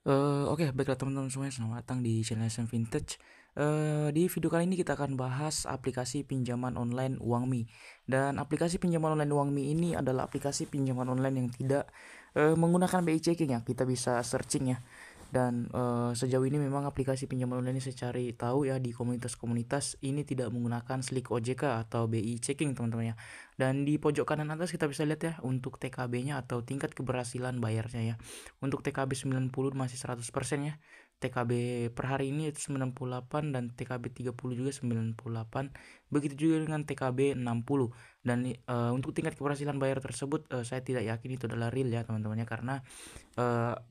Oke, baiklah teman-teman semuanya, selamat datang di channel SM Vintage. Di video kali ini kita akan bahas aplikasi pinjaman online Uangmi. Dan aplikasi pinjaman online Uangmi ini adalah aplikasi pinjaman online yang tidak menggunakan BI checking ya. Kita bisa searching ya. Dan sejauh ini memang aplikasi pinjaman online ini saya cari tahu ya di komunitas-komunitas ini tidak menggunakan Slick OJK atau BI checking teman-teman ya. Dan di pojok kanan atas kita bisa lihat ya untuk TKB-nya atau tingkat keberhasilan bayarnya ya. Untuk TKB 90 masih 100% ya. TKB per hari ini itu 98 dan TKB 30 juga 98. Begitu juga dengan TKB 60. Dan untuk tingkat keberhasilan bayar tersebut saya tidak yakin itu adalah real ya teman-teman ya, karena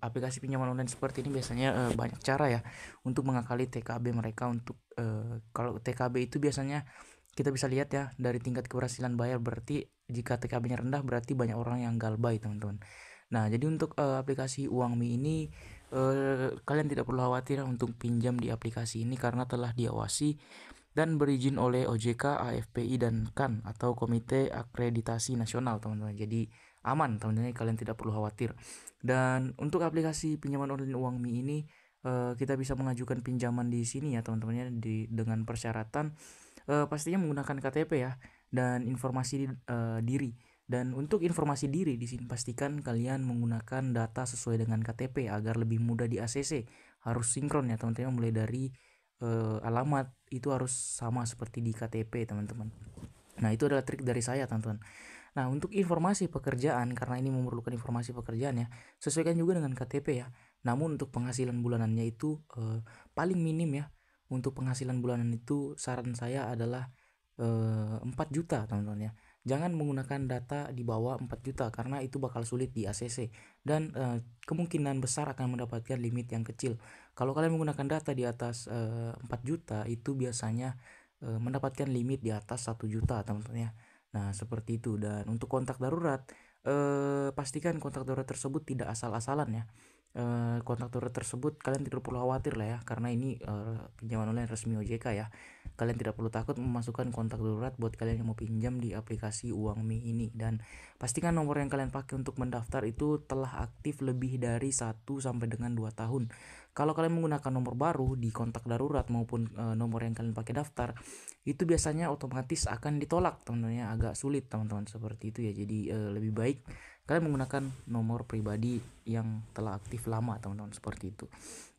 aplikasi pinjaman online seperti ini biasanya banyak cara ya untuk mengakali TKB mereka. Untuk kalau TKB itu biasanya kita bisa lihat ya dari tingkat keberhasilan bayar, berarti jika TKB-nya rendah berarti banyak orang yang galbay teman-teman. Nah, jadi untuk aplikasi Uangmi ini kalian tidak perlu khawatir untuk pinjam di aplikasi ini karena telah diawasi dan berizin oleh OJK, AFPI dan KAN atau Komite Akreditasi Nasional teman-teman. Jadi aman teman-teman, kalian tidak perlu khawatir. Dan untuk aplikasi pinjaman online Uangmi ini kita bisa mengajukan pinjaman di sini ya teman-temannya, dengan persyaratan pastinya menggunakan KTP ya dan informasi diri. Dan untuk informasi diri di sini pastikan kalian menggunakan data sesuai dengan KTP agar lebih mudah di ACC. Harus sinkron ya teman-teman, mulai dari alamat itu harus sama seperti di KTP teman-teman. Nah, itu adalah trik dari saya teman-teman. Nah, untuk informasi pekerjaan, karena ini memerlukan informasi pekerjaan ya, sesuaikan juga dengan KTP ya. Namun untuk penghasilan bulanannya itu paling minim ya. Untuk penghasilan bulanan itu saran saya adalah 4 juta teman-teman ya. Jangan menggunakan data di bawah 4 juta karena itu bakal sulit di ACC dan kemungkinan besar akan mendapatkan limit yang kecil. Kalau kalian menggunakan data di atas 4 juta itu biasanya mendapatkan limit di atas 1 juta teman-teman ya. Nah, seperti itu. Dan untuk kontak darurat, pastikan kontak darurat tersebut tidak asal-asalan ya. Kontak darurat tersebut kalian tidak perlu khawatir lah ya, karena ini pinjaman online resmi OJK ya. Kalian tidak perlu takut memasukkan kontak darurat buat kalian yang mau pinjam di aplikasi Uangmi ini. Dan pastikan nomor yang kalian pakai untuk mendaftar itu telah aktif lebih dari 1 sampai dengan 2 tahun. Kalau kalian menggunakan nomor baru di kontak darurat maupun nomor yang kalian pakai daftar, itu biasanya otomatis akan ditolak teman-teman ya. Agak sulit teman-teman seperti itu ya. Jadi lebih baik kalian menggunakan nomor pribadi yang telah aktif lama teman-teman, seperti itu.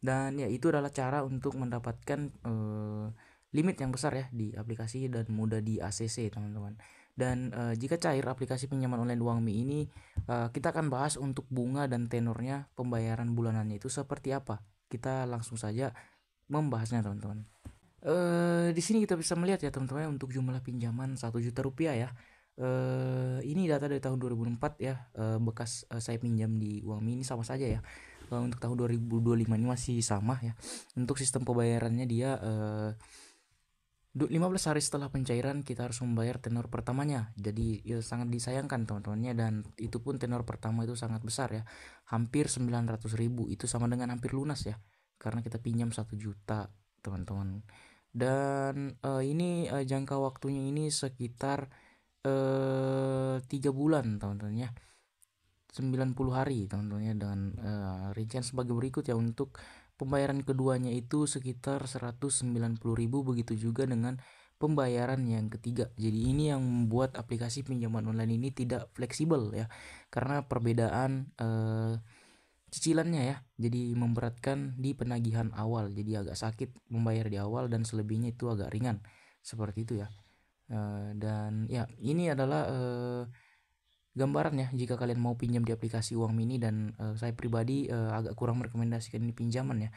Dan ya, itu adalah cara untuk mendapatkan limit yang besar ya di aplikasi dan mudah di ACC teman-teman. Dan jika cair aplikasi pinjaman online Uangmi ini, kita akan bahas untuk bunga dan tenornya pembayaran bulanannya itu seperti apa. Kita langsung saja membahasnya teman-teman. Di sini kita bisa melihat ya teman-teman untuk jumlah pinjaman 1 juta rupiah ya. Ini data dari tahun 2004 ya. Bekas saya pinjam di Uangmi ini sama saja ya. Untuk tahun 2025 ini masih sama ya. Untuk sistem pembayarannya dia 15 hari setelah pencairan kita harus membayar tenor pertamanya. Jadi ya, sangat disayangkan teman-temannya, dan itu pun tenor pertama itu sangat besar ya. Hampir 900.000, itu sama dengan hampir lunas ya. Karena kita pinjam 1 juta teman-teman. Dan ini jangka waktunya ini sekitar 3 bulan teman-teman ya. 90 hari teman-teman ya, dengan rincian sebagai berikut ya. Untuk pembayaran keduanya itu sekitar 190.000, begitu juga dengan pembayaran yang ketiga. Jadi ini yang membuat aplikasi pinjaman online ini tidak fleksibel ya, karena perbedaan cicilannya ya. Jadi memberatkan di penagihan awal, jadi agak sakit membayar di awal dan selebihnya itu agak ringan, seperti itu ya. Dan ya, ini adalah gambaran ya jika kalian mau pinjam di aplikasi Uang Mini. Dan saya pribadi agak kurang merekomendasikan ini pinjaman ya.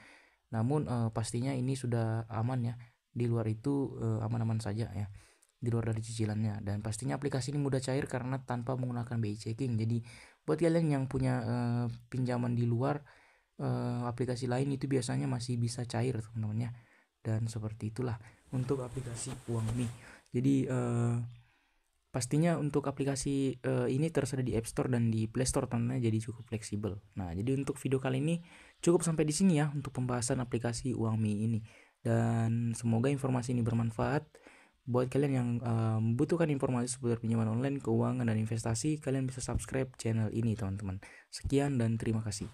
Namun pastinya ini sudah aman ya. Di luar itu aman-aman saja ya, di luar dari cicilannya. Dan pastinya aplikasi ini mudah cair karena tanpa menggunakan BI checking. Jadi buat kalian yang punya pinjaman di luar aplikasi lain, itu biasanya masih bisa cair teman-teman ya. Dan seperti itulah untuk aplikasi Uangmi. Jadi pastinya untuk aplikasi ini tersedia di App Store dan di Play Store teman-teman, jadi cukup fleksibel. Nah, jadi untuk video kali ini cukup sampai di sini ya untuk pembahasan aplikasi Uangmi ini. Dan semoga informasi ini bermanfaat buat kalian yang membutuhkan informasi seputar pinjaman online, keuangan dan investasi. Kalian bisa subscribe channel ini teman-teman. Sekian dan terima kasih.